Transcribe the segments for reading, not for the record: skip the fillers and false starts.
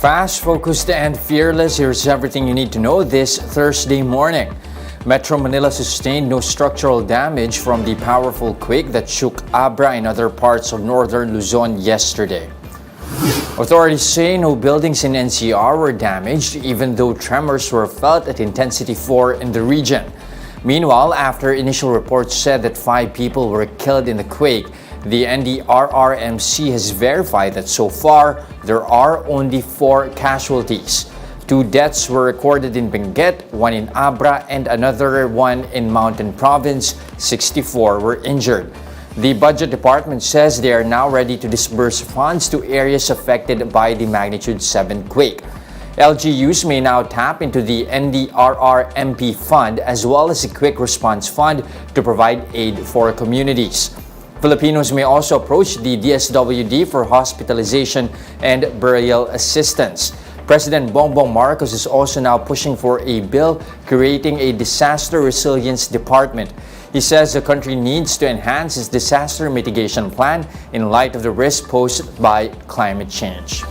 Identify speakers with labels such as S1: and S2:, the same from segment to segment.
S1: Fast, focused, and fearless, here's everything you need to know this Thursday morning. Metro Manila sustained no structural damage from the powerful quake that shook Abra and other parts of northern Luzon yesterday. Authorities say no buildings in NCR were damaged, even though tremors were felt at intensity 4 in the region. Meanwhile, after initial reports said that 5 people were killed in the quake, the NDRRMC has verified that so far, there are only 4 casualties. 2 deaths were recorded in Benguet, 1 in Abra, and another one in Mountain Province. 64 were injured. The Budget Department says they are now ready to disburse funds to areas affected by the magnitude 7 quake. LGUs may now tap into the NDRRMP fund as well as the Quick Response Fund to provide aid for communities. Filipinos may also approach the DSWD for hospitalization and burial assistance. President Bongbong Marcos is also now pushing for a bill creating a disaster resilience department. He says the country needs to enhance its disaster mitigation plan in light of the risk posed by climate change.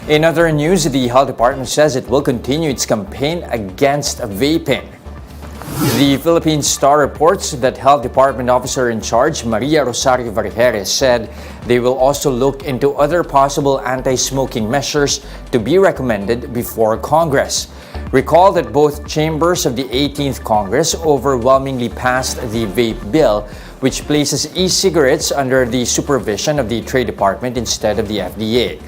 S1: In other news, the Health Department says it will continue its campaign against vaping. The Philippine Star reports that Health Department Officer in Charge Maria Rosario Vergeres said they will also look into other possible anti-smoking measures to be recommended before Congress. Recall that both chambers of the 18th Congress overwhelmingly passed the vape bill, which places e-cigarettes under the supervision of the Trade Department instead of the FDA.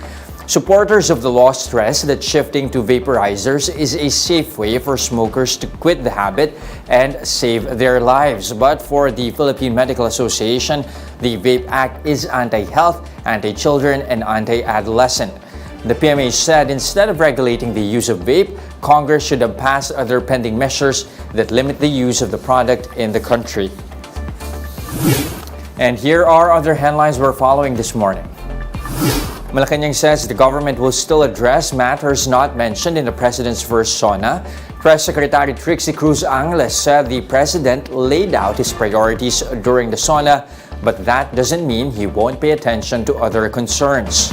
S1: Supporters of the law stress that shifting to vaporizers is a safe way for smokers to quit the habit and save their lives. But for the Philippine Medical Association, the Vape Act is anti-health, anti-children, and anti-adolescent. The PMA said instead of regulating the use of vape, Congress should have passed other pending measures that limit the use of the product in the country. And here are other headlines we're following this morning. Malacanang says the government will still address matters not mentioned in the president's first SONA. Press Secretary Trixie Cruz Angeles said the president laid out his priorities during the SONA, but that doesn't mean he won't pay attention to other concerns.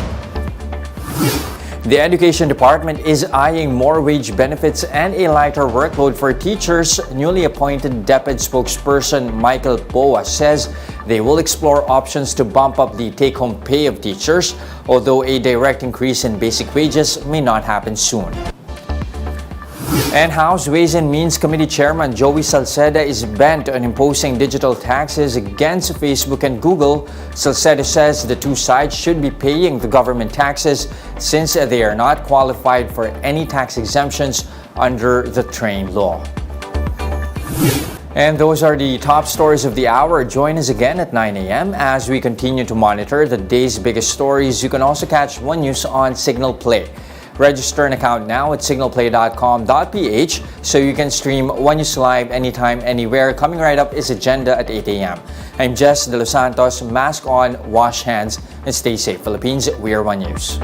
S1: The Education Department is eyeing more wage benefits and a lighter workload for teachers. Newly appointed DepEd spokesperson Michael Poa says they will explore options to bump up the take-home pay of teachers, although a direct increase in basic wages may not happen soon. And House Ways and Means Committee Chairman Joey Salceda is bent on imposing digital taxes against Facebook and Google. Salceda says the two sides should be paying the government taxes since they are not qualified for any tax exemptions under the TRAIN law. And those are the top stories of the hour. Join us again at 9 a.m. as we continue to monitor the day's biggest stories. You can also catch One News on Signal Play. Register an account now at signalplay.com.ph so you can stream One News Live anytime, anywhere. Coming right up is Agenda at 8 a.m. I'm Jess De Los Santos. Mask on, wash hands, and stay safe. Philippines, we are One News.